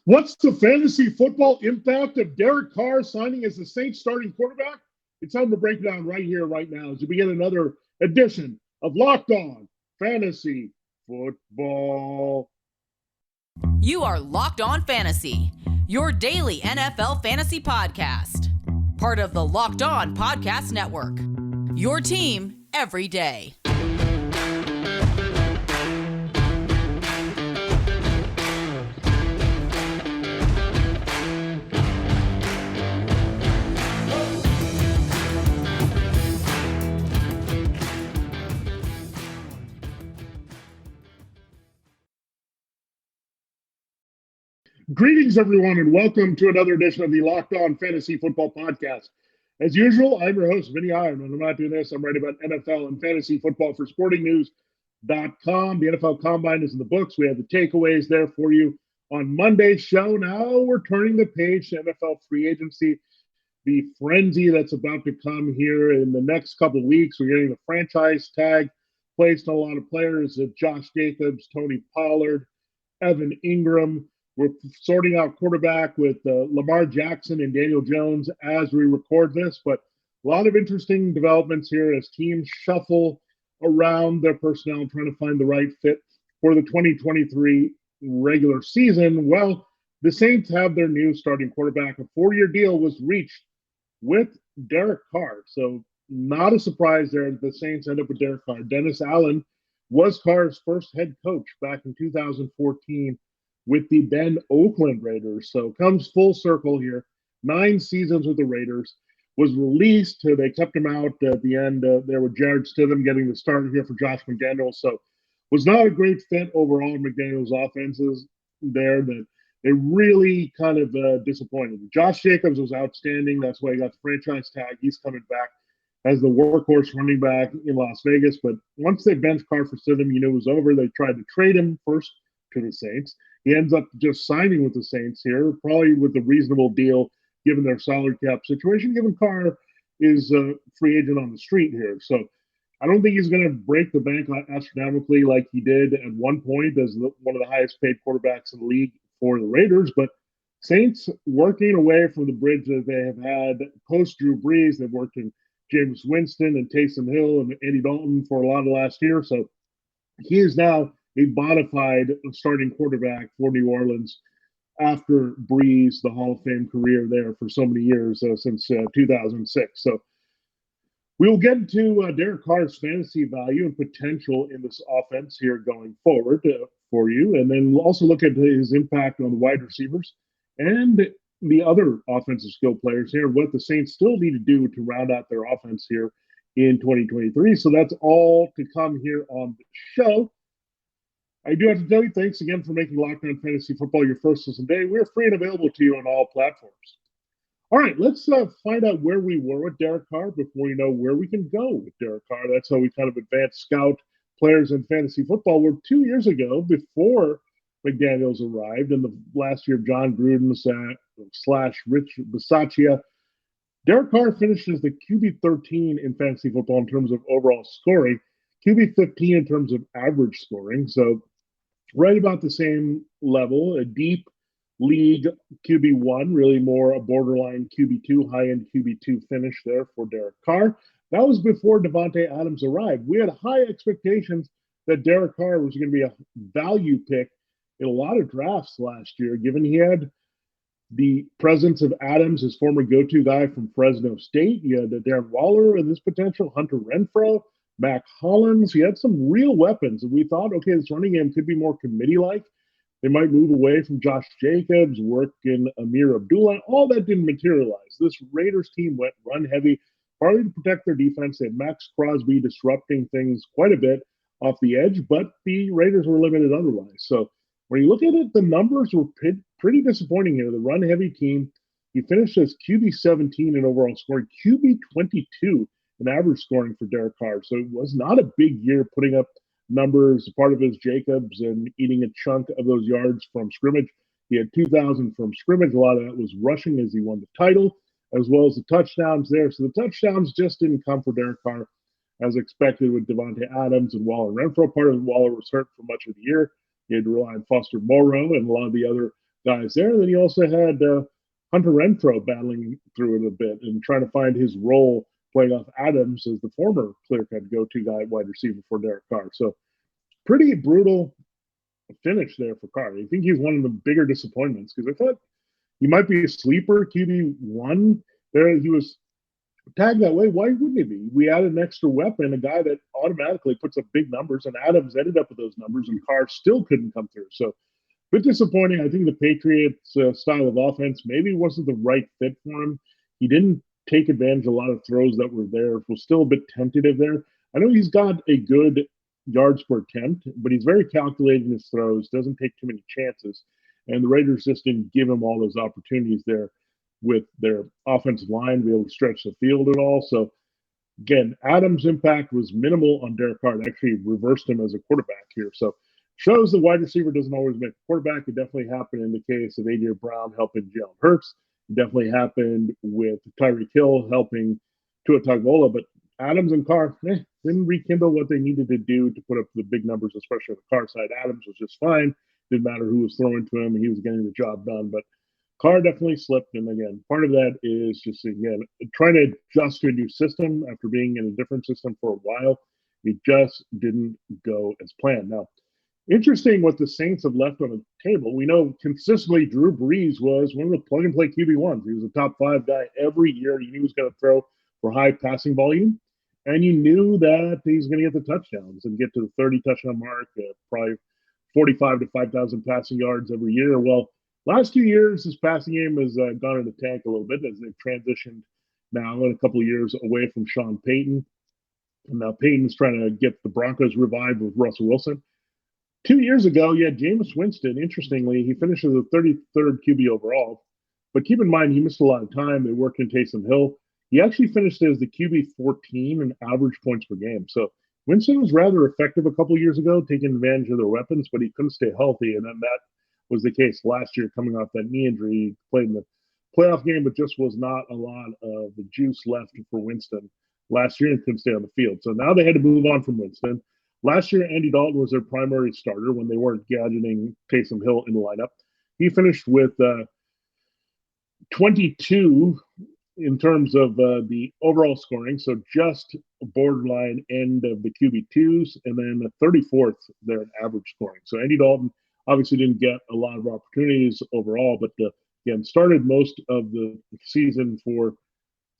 What's the fantasy football impact of Derek Carr signing as the Saints starting quarterback? It's time to break it down right here, right now, as we begin another edition of Locked On Fantasy Football. You are Locked On Fantasy, your daily NFL fantasy podcast. Part of the Locked On Podcast Network, your team every day. Greetings, everyone, and welcome to another edition of the Locked On Fantasy Football Podcast. As usual, I'm your host, Vinnie Iyer. When I'm not doing this, I'm writing about NFL and fantasy football for sportingnews.com. The NFL Combine is in the books. We have the takeaways there for you on Monday's show. Now we're turning the page to NFL free agency, the frenzy that's about to come here in the next couple of weeks. We're getting the franchise tag placed on a lot of players, Josh Jacobs, Tony Pollard, Evan Ingram. We're sorting out quarterback with Lamar Jackson and Daniel Jones as we record this, but a lot of interesting developments here as teams shuffle around their personnel, trying to find the right fit for the 2023 regular season. Well, the Saints have their new starting quarterback. A 4-year deal was reached with Derek Carr, so not a surprise there that the Saints end up with Derek Carr. Dennis Allen was Carr's first head coach back in 2014 with the then Oakland Raiders. So comes full circle here. 9 seasons with the Raiders. Was released. They kept him out at the end there with Jared Stidham getting the start here for Josh McDaniels. So was not a great fit overall in McDaniels' offenses there. That they really kind of disappointed. Josh Jacobs was outstanding. That's why he got the franchise tag. He's coming back as the workhorse running back in Las Vegas. But once they benched Carr for Stidham, you knew it was over. They tried to trade him first to the Saints. He ends up just signing with the Saints here, probably with a reasonable deal given their salary cap situation, given Carr is a free agent on the street here. So I don't think he's going to break the bank astronomically like he did at one point as one of the highest paid quarterbacks in the league for the Raiders. But Saints working away from the bridge that they have had post Drew Brees. They've worked in Jameis Winston and Taysom Hill and Andy Dalton for a lot of last year. So he is now a bona fide starting quarterback for New Orleans after Brees, the Hall of Fame career there for so many years since 2006. So we'll get into Derek Carr's fantasy value and potential in this offense here going forward for you. And then we'll also look at his impact on the wide receivers and the other offensive skill players here, what the Saints still need to do to round out their offense here in 2023. So that's all to come here on the show. I do have to tell you, thanks again for making Locked On Fantasy Football your first listen day. We're free and available to you on all platforms. All right, let's find out where we were with Derek Carr before we know where we can go with Derek Carr. That's how we kind of advance scout players in fantasy football. We're 2 years ago, before McDaniels arrived, in the last year of John Gruden / Rich Bisaccia, Derek Carr finished as the QB 13 in fantasy football in terms of overall scoring, QB 15 in terms of average scoring. So right about the same level, a deep league QB1, really more a borderline QB2, high-end QB2 finish there for Derek Carr. That was before Davante Adams arrived. We had high expectations that Derek Carr was going to be a value pick in a lot of drafts last year, given he had the presence of Adams, his former go-to guy from Fresno State. You had Darren Waller and this potential, Hunter Renfrow, Mac Hollins. He had some real weapons, and we thought, okay, this running game could be more committee-like. They might move away from Josh Jacobs, work in Amir Abdullah. All that didn't materialize. This Raiders team went run-heavy, partly to protect their defense. They had Max Crosby disrupting things quite a bit off the edge, but the Raiders were limited otherwise. So when you look at it, the numbers were pretty disappointing here. The run-heavy team, he finished as QB 17 in overall scoring, QB 22 in average scoring for Derek Carr. So it was not a big year putting up numbers. Part of his Jacobs and eating a chunk of those yards from scrimmage. He had 2,000 from scrimmage. A lot of that was rushing as he won the title, as well as the touchdowns there. So the touchdowns just didn't come for Derek Carr as expected with Davante Adams and Waller Renfro. Part of Waller was hurt for much of the year. He had to rely on Foster Moreau and a lot of the other guys there. And then you also had Hunter Renfrow battling through it a bit and trying to find his role playing off Adams as the former clear-cut go-to guy wide receiver for Derek Carr. So pretty brutal finish there for Carr. I think he's one of the bigger disappointments because I thought he might be a sleeper QB1 there. He was tagged that way. Why wouldn't he be? We added an extra weapon, a guy that automatically puts up big numbers, and Adams ended up with those numbers, and Carr still couldn't come through. So a bit disappointing. I think the Patriots' style of offense maybe wasn't the right fit for him. He didn't take advantage of a lot of throws that were there. Was still a bit tentative there. I know he's got a good yards per attempt, but he's very calculated in his throws, doesn't take too many chances. And the Raiders just didn't give him all those opportunities there with their offensive line to be able to stretch the field at all. So, again, Adams' impact was minimal on Derek Carr. It actually reversed him as a quarterback here. So, shows the wide receiver doesn't always make a quarterback. It definitely happened in the case of A.J. Brown helping Jalen Hurts. It definitely happened with Tyreek Hill helping Tua Tagovailoa. But Adams and Carr didn't rekindle what they needed to do to put up the big numbers, especially on the Carr side. Adams was just fine. Didn't matter who was throwing to him. He was getting the job done. But Carr definitely slipped. And again, part of that is just, again, trying to adjust to a new system after being in a different system for a while. It just didn't go as planned. Now, interesting what the Saints have left on the table. We know consistently Drew Brees was one of the plug-and-play QB1s. He was a top 5 guy every year. You knew he was going to throw for high passing volume, and you knew that he's going to get the touchdowns and get to the 30 touchdown mark, probably 45 to 5,000 passing yards every year. Well, last 2 years, his passing game has gone in the tank a little bit as they've transitioned now in a couple of years away from Sean Payton. And now Payton's trying to get the Broncos revived with Russell Wilson. 2 years ago, you had Jameis Winston. Interestingly, he finished as the 33rd QB overall. But keep in mind, he missed a lot of time. They worked in Taysom Hill. He actually finished as the QB 14 in average points per game. So Winston was rather effective a couple of years ago, taking advantage of their weapons, but he couldn't stay healthy. And then that was the case last year, coming off that knee injury. He played in the playoff game, but just was not a lot of the juice left for Winston last year and couldn't stay on the field. So now they had to move on from Winston. Last year, Andy Dalton was their primary starter when they weren't gadgeting Taysom Hill in the lineup. He finished with 22 in terms of the overall scoring, so just borderline end of the QB2s, and then the 34th there in average scoring. So Andy Dalton obviously didn't get a lot of opportunities overall, but again, started most of the season for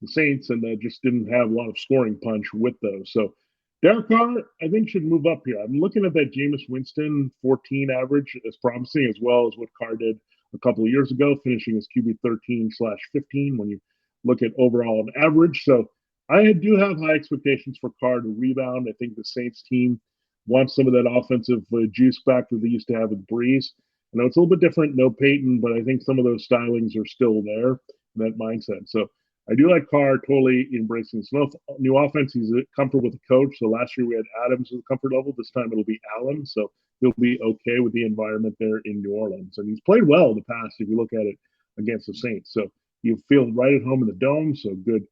the Saints and just didn't have a lot of scoring punch with those. So Derek Carr, I think, should move up here. I'm looking at that Jameis Winston 14 average as promising, as well as what Carr did a couple of years ago, finishing as QB 13/15 when you look at overall and average. So I do have high expectations for Carr to rebound. I think the Saints team wants some of that offensive juice back that they used to have with Brees. I know it's a little bit different, no Peyton, but I think some of those stylings are still there in that mindset. So I do like Carr totally embracing this new offense. He's comfortable with the coach. So last year we had Adams at the comfort level. This time it'll be Allen. So he'll be okay with the environment there in New Orleans. And he's played well in the past if you look at it against the Saints. So you feel right at home in the Dome. So good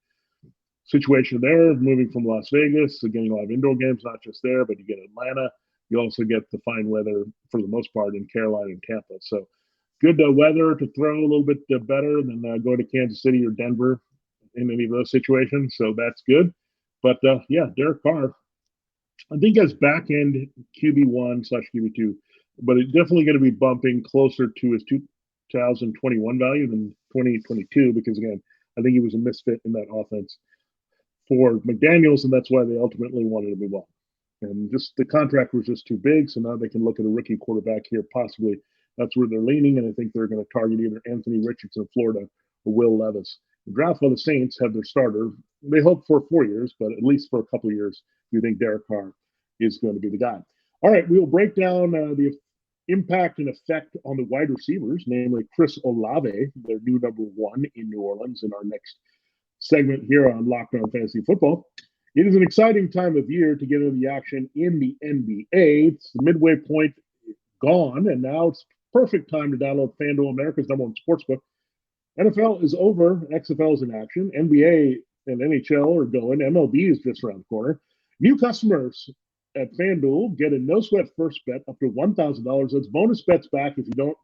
situation there. Moving from Las Vegas, so getting a lot of indoor games, not just there, but you get Atlanta. You also get the fine weather for the most part in Carolina and Tampa. So good weather to throw a little bit better than go to Kansas City or Denver in any of those situations. So that's good. But yeah, Derek Carr, I think as back end QB1/QB2, but it's definitely going to be bumping closer to his 2021 value than 2022, because again, I think he was a misfit in that offense for McDaniels, and that's why they ultimately wanted to move on. And just the contract was just too big, so now they can look at a rookie quarterback here. Possibly that's where they're leaning, and I think they're going to target either Anthony Richardson, Florida, or Will Levis. The draft by the Saints have their starter. They hope for 4 years, but at least for a couple of years, you think Derek Carr is going to be the guy. All right, we will break down the impact and effect on the wide receivers, namely Chris Olave, their new number 1 in New Orleans, in our next segment here on Locked On Fantasy Football. It is an exciting time of year to get into the action in the NBA. It's the midway point gone, and now it's perfect time to download FanDuel, America's #1 sportsbook. NFL is over, XFL is in action, NBA and NHL are going, MLB is just around the corner. New customers at FanDuel get a no-sweat first bet up to $1,000. That's bonus bets back if you don't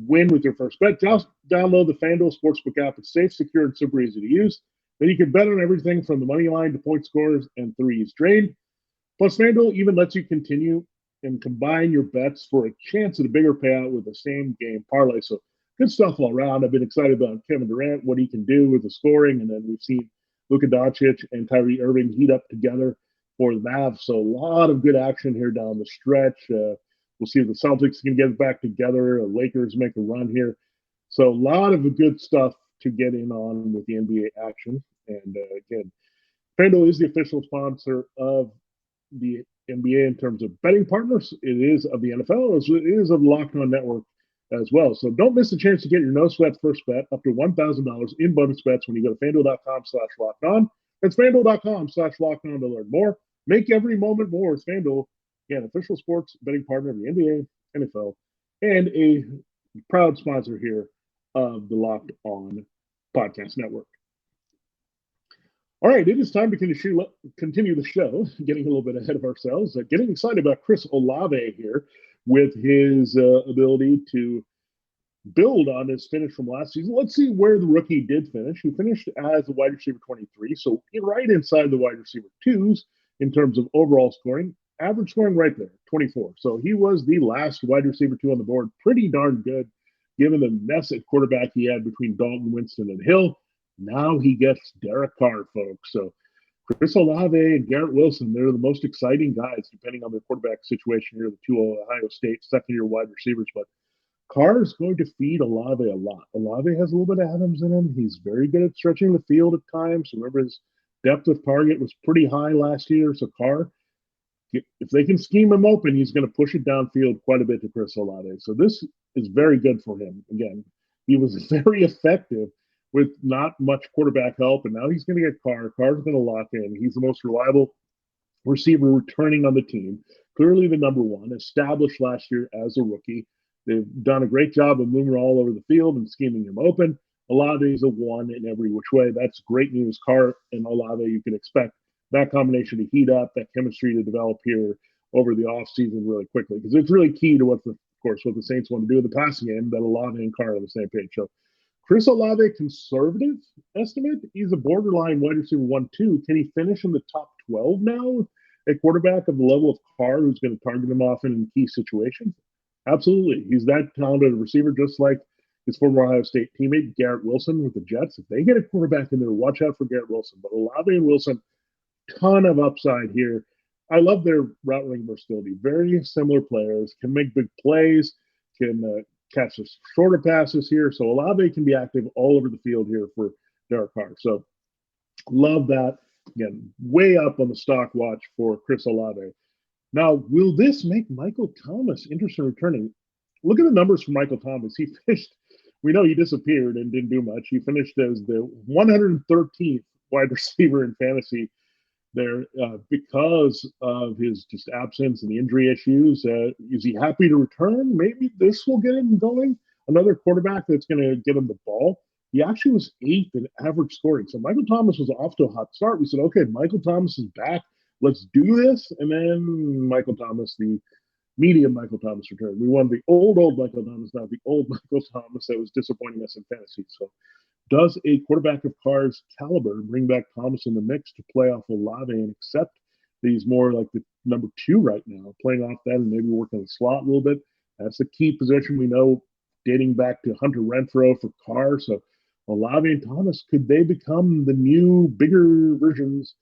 win with your first bet. Just download the FanDuel Sportsbook app. It's safe, secure, and super easy to use. Then you can bet on everything from the money line to point scores and threes drained. Plus, FanDuel even lets you continue and combine your bets for a chance at a bigger payout with the same game parlay. So good stuff all around. I've been excited about Kevin Durant, what he can do with the scoring, and then we've seen Luka Doncic and Kyrie Irving heat up together for the Mavs. So a lot of good action here down the stretch. We'll see if the Celtics can get back together. The Lakers make a run here. So a lot of good stuff to get in on with the NBA action. And again, FanDuel is the official sponsor of the NBA in terms of betting partners. It is of the NFL, as it is of the Locked On Network as well. So don't miss the chance to get your no sweat first bet up to $1,000 in bonus bets when you go to FanDuel.com/lockedon. That's FanDuel.com/lockedon to learn more. Make every moment more with FanDuel, again, official sports betting partner of the NBA, NFL, and a proud sponsor here of the Locked On Podcast Network. All right, it is time to continue the show, getting a little bit ahead of ourselves, getting excited about Chris Olave here with his ability to build on his finish from last season. Let's see where the rookie did finish. He finished as a wide receiver 23, so right inside the wide receiver twos in terms of overall scoring. Average scoring right there, 24. So he was the last wide receiver two on the board. Pretty darn good, given the mess at quarterback he had between Dalton, Winston, and Hill. Now he gets Derek Carr, folks. So Chris Olave and Garrett Wilson, they're the most exciting guys, depending on the quarterback situation here, the two Ohio State second-year wide receivers. But Carr is going to feed Olave a lot. Olave has a little bit of Adams in him. He's very good at stretching the field at times. Remember, his depth of target was pretty high last year. So Carr, if they can scheme him open, he's going to push it downfield quite a bit to Chris Olave. So this is very good for him. Again, he was very effective with not much quarterback help, and now he's going to get Carr. Carr's going to lock in. He's the most reliable receiver returning on the team. Clearly the number one, established last year as a rookie. They've done a great job of moving all over the field and scheming him open. Olave is a one in every which way. That's great news. Carr and Olave, you can expect that combination to heat up, that chemistry to develop here over the offseason really quickly, because it's really key to what the Saints want to do in the passing game, that Olave and Carr are on the same page. So Chris Olave, conservative estimate, he's a borderline wide receiver 1-2. Can he finish in the top 12 now? A quarterback of the level of Carr who's going to target him often in key situations? Absolutely. He's that talented a receiver, just like his former Ohio State teammate, Garrett Wilson with the Jets. If they get a quarterback in there, watch out for Garrett Wilson. But Olave and Wilson, ton of upside here. I love their route running versatility. Very similar players, can make big plays, can catch the shorter passes here. So Olave can be active all over the field here for Derek Carr. So love that. Again, way up on the stock watch for Chris Olave. Now, will this make Michael Thomas interested in returning? Look at the numbers for Michael Thomas. He finished, we know he disappeared and didn't do much. He finished as the 113th wide receiver in fantasy there because of his just absence and the injury issues. Is he happy to return? Maybe this will get him going. Another quarterback that's going to get him the ball. He actually was 8th in average scoring. So Michael Thomas was off to a hot start. We said, okay, Michael Thomas is back. Let's do this. And then Michael Thomas, the medium Michael Thomas returned. We won the old Michael Thomas, not the old Michael Thomas that was disappointing us in fantasy. So does a quarterback of Carr's caliber bring back Thomas in the mix to play off Olave and accept that he's more like the number 2 right now, playing off that and maybe working the slot a little bit? That's the key position we know dating back to Hunter Renfrow for Carr. So Olave and Thomas, could they become the new, bigger versions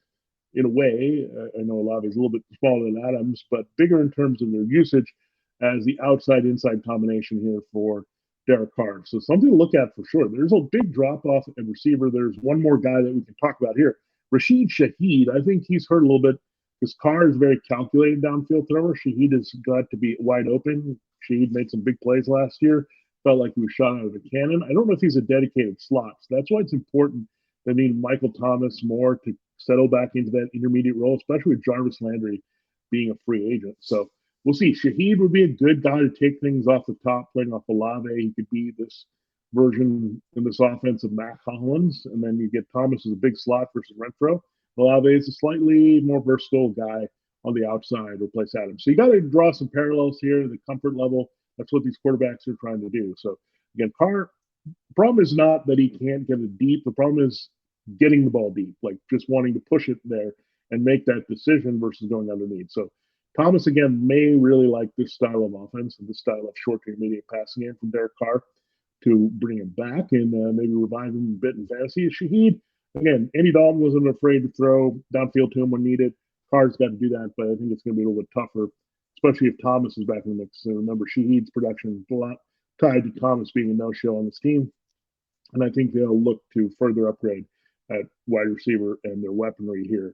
in a way? I know Olave is a little bit smaller than Adams, but bigger in terms of their usage as the outside-inside combination here for Derek Carr. So something to look at for sure. There's a big drop-off at receiver. There's one more guy that we can talk about here. Rashid Shaheed, I think he's hurt a little bit because Carr is very calculated downfield thrower. Shaheed has got to be wide open. Shaheed made some big plays last year. Felt like he was shot out of a cannon. I don't know if he's a dedicated slot. So that's why it's important they need Michael Thomas more to settle back into that intermediate role, especially with Jarvis Landry being a free agent. So we'll see. Shaheed would be a good guy to take things off the top, playing off Olave. He could be this version in this offense of Matt Collins, and then you get Thomas as a big slot versus Renfrow. Olave is a slightly more versatile guy on the outside, replace Adams. So you got to draw some parallels here, the comfort level. That's what these quarterbacks are trying to do. So again, Carr, the problem is not that he can't get it deep. The problem is getting the ball deep, like just wanting to push it there and make that decision versus going underneath. So Thomas, again, may really like this style of offense and this style of short to intermediate passing game from Derek Carr to bring him back and maybe revive him a bit in fantasy. Shaheed, again, Andy Dalton wasn't afraid to throw downfield to him when needed. Carr's got to do that, but I think it's going to be a little bit tougher, especially if Thomas is back in the mix. So remember, Shaheed's production is a lot tied to Thomas being a no-show on this team. And I think they'll look to further upgrade at wide receiver and their weaponry here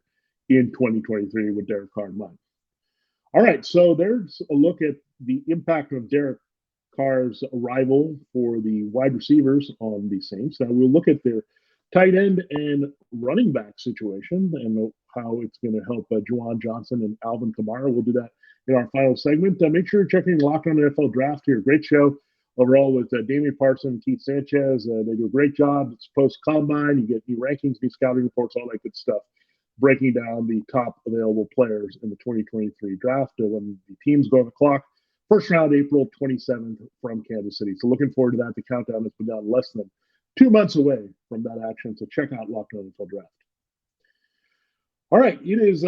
in 2023 with Derek Carr in mind. All right, so there's a look at the impact of Derek Carr's arrival for the wide receivers on the Saints. Now we'll look at their tight end and running back situation and how it's going to help Juwan Johnson and Alvin Kamara. We'll do that in our final segment. Make sure you're checking Locked On NFL Draft here. Great show overall with Damian Parson and Keith Sanchez. They do a great job. It's post-combine. You get new rankings, new scouting reports, all that good stuff, breaking down the top available players in the 2023 draft when the teams go on the clock. First round, April 27th from Kansas City. So looking forward to that. The countdown has begun less than 2 months away from that action. So check out Locked On NFL Draft. All right, it is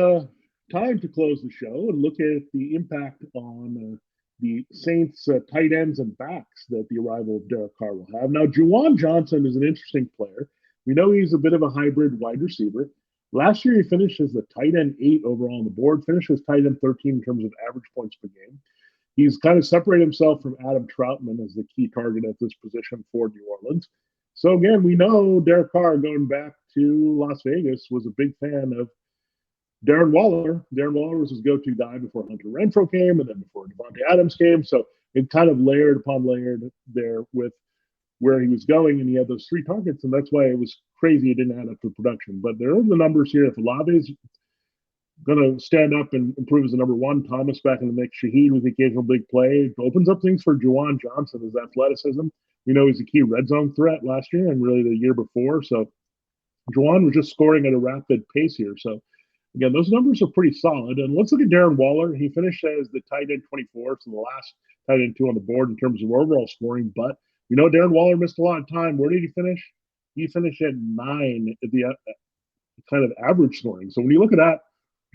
time to close the show and look at the impact on the Saints tight ends and backs that the arrival of Derek Carr will have. Now, Juwan Johnson is an interesting player. We know he's a bit of a hybrid wide receiver. Last year, he finished as the tight end 8 overall on the board, finished as tight end 13 in terms of average points per game. He's kind of separated himself from Adam Troutman as the key target at this position for New Orleans. So again, we know Derek Carr, going back to Las Vegas, was a big fan of Darren Waller. Darren Waller was his go-to guy before Hunter Renfrow came and then before Devontae Adams came. So it kind of layered upon layered there with where he was going, and he had those 3 targets, and that's why it was crazy it didn't add up to production. But there are the numbers here. If Olave is going to stand up and improve as a number 1, Thomas back in the mix, Shaheed with the occasional big play, it opens up things for Juwan Johnson, his athleticism. We know he's a key red zone threat last year and really the year before. So Juwan was just scoring at a rapid pace here. So again, those numbers are pretty solid. And let's look at Darren Waller. He finished as the tight end 24, so the last tight end 2 on the board in terms of overall scoring. But we know Darren Waller missed a lot of time. Where did he finish? He finished at 9 at the kind of average scoring. So when you look at that,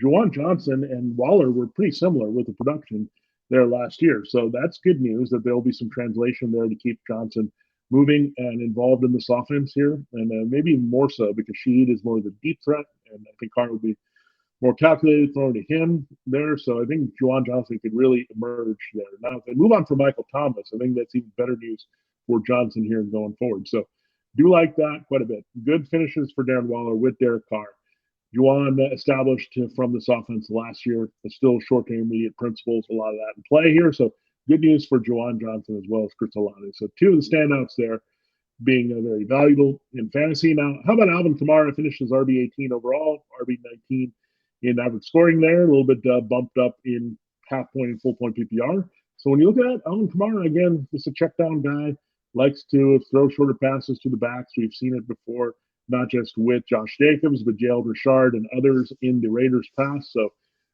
Juwan Johnson and Waller were pretty similar with the production there last year. So that's good news that there'll be some translation there to keep Johnson moving and involved in this offense here. And maybe more so because Sheed is more of the deep threat, and I think Carr will be more calculated throwing to him there. So I think Juwan Johnson could really emerge there. Now, if they move on from Michael Thomas, I think that's even better news for Johnson here going forward. So do like that quite a bit. Good finishes for Darren Waller with Derek Carr. Juwan established from this offense last year, but still short to intermediate principles, a lot of that in play here. So good news for Juwan Johnson as well as Chris Olave. So 2 of the standouts there being very valuable in fantasy. Now, how about Alvin Kamara? Finishes RB18 overall, RB19 in average scoring there, a little bit bumped up in half point and full point PPR. So when you look at that, Alvin Kamara, again, just a check down guy, likes to throw shorter passes to the backs. We've seen it before, not just with Josh Jacobs, but Jalen Richard and others in the Raiders pass. So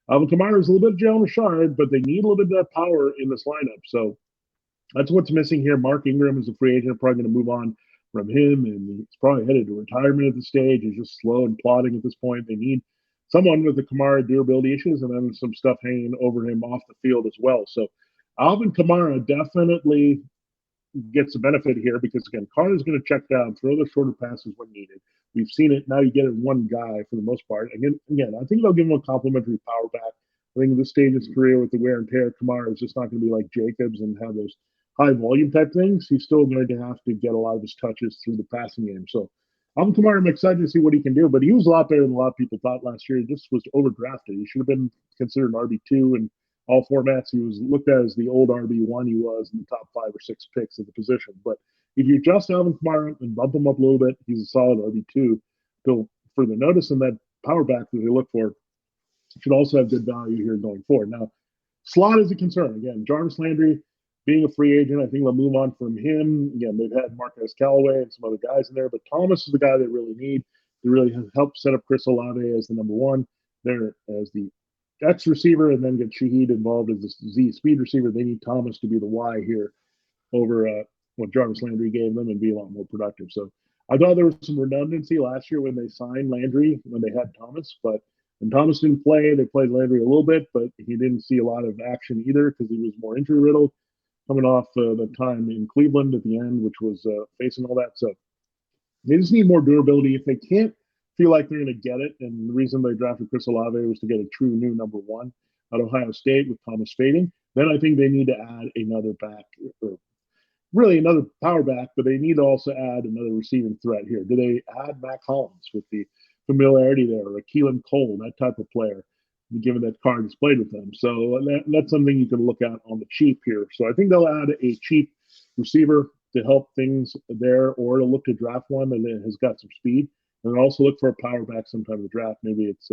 Alvin Kamara is a little bit of Jalen Richard, but they need a little bit of that power in this lineup. So that's what's missing here. Mark Ingram is a free agent, probably going to move on from him, and he's probably headed to retirement at this stage. He's just slow and plodding at this point. They need someone with the Kamara durability issues and then some stuff hanging over him off the field as well. So Alvin Kamara definitely gets a benefit here because, again, Carr is going to check down, throw the shorter passes when needed. We've seen it. Now you get it one guy for the most part. Again, I think they'll give him a complimentary power back. I think at this stage of his career with the wear and tear, Kamara is just not going to be like Jacobs and have those high volume type things. He's still going to have to get a lot of his touches through the passing game. So Alvin Kamara, I'm excited to see what he can do, but he was a lot better than a lot of people thought last year. He just was overdrafted. He should have been considered an RB2 in all formats. He was looked at as the old RB1 he was in the top 5 or 6 picks of the position. But if you adjust Alvin Kamara and bump him up a little bit, he's a solid RB2 till further notice, and that power back that they look for should also have good value here going forward. Now, slot is a concern. Again, Jarvis Landry being a free agent, I think they'll move on from him. Again, they've had Marquez Callaway and some other guys in there, but Thomas is the guy they really need to really help set up Chris Olave as the number 1 there as the X receiver and then get Shaheed involved as the Z speed receiver. They need Thomas to be the Y here over what Jarvis Landry gave them and be a lot more productive. So I thought there was some redundancy last year when they signed Landry when they had Thomas, but when Thomas didn't play, they played Landry a little bit, but he didn't see a lot of action either because he was more injury riddled coming off the time in Cleveland at the end, which was facing all that. So they just need more durability. If they can't feel like they're going to get it, and the reason they drafted Chris Olave was to get a true new number one at Ohio State with Thomas fading, then I think they need to add another back, or really another power back, but they need to also add another receiving threat here. Do they add Mac Hollins with the familiarity there, or a Keelan Cole, that type of player, given that Carr has played with them? So that's something you can look at on the cheap here. So I think they'll add a cheap receiver to help things there, or to look to draft one that has got some speed, and also look for a power back sometime in the draft. Maybe it's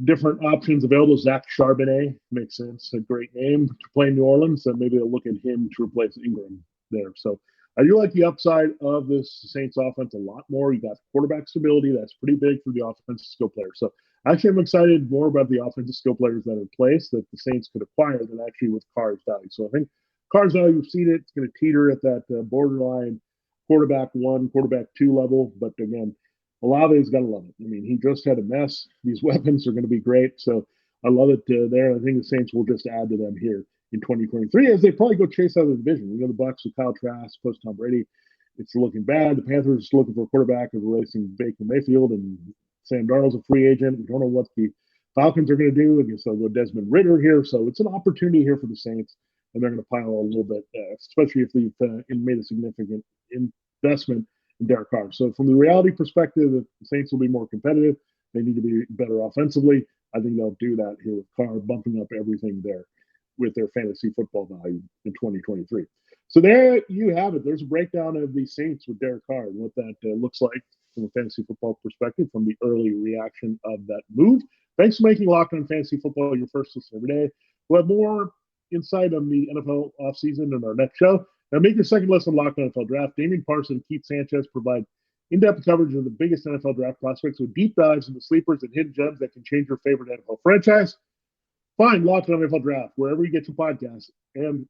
different options available. Zach Charbonnet makes sense. A great name to play in New Orleans. So maybe they'll look at him to replace Ingram there. So I do like the upside of this Saints offense a lot more. You got quarterback stability. That's pretty big for the offensive skill players. So actually, I'm excited more about the offensive skill players that are in place that the Saints could acquire than actually with Carr's value. So I think Carr's value, you've seen it. It's going to teeter at that borderline quarterback 1, quarterback 2 level. But again, Olave's got to love it. I mean, he just had a mess. These weapons are going to be great. So I love it there. I think the Saints will just add to them here in 2023 as they probably go chase out of the division. You know, the Bucs with Kyle Trask, post Tom Brady, it's looking bad. The Panthers looking for a quarterback of releasing Baker Mayfield, and Sam Darnold's a free agent. We don't know what the Falcons are going to do. I guess they'll go Desmond Ridder here. So it's an opportunity here for the Saints, and they're going to pile a little bit, especially if they've made a significant investment in Derek Carr. So from the reality perspective, the Saints will be more competitive. They need to be better offensively. I think they'll do that here with Carr bumping up everything there with their fantasy football value in 2023. So there you have it. There's a breakdown of the Saints with Derek Carr and what that looks like from a fantasy football perspective from the early reaction of that move. Thanks for making Locked On Fantasy Football your first listen every day. We'll have more insight on the NFL offseason in our next show. Now make your second listen Locked On NFL Draft. Damian Parson and Keith Sanchez provide in-depth coverage of the biggest NFL draft prospects with deep dives into sleepers and hidden gems that can change your favorite NFL franchise. Find Locked On NFL Draft wherever you get your podcasts and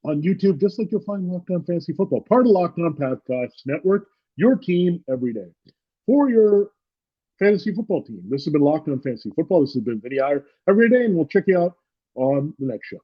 on YouTube, just like you'll find Locked On Fantasy Football, part of Locked On Podcast Network, your team every day. For your fantasy football team, this has been Locked On Fantasy Football. This has been Vinnie Iyer every day, and we'll check you out on the next show.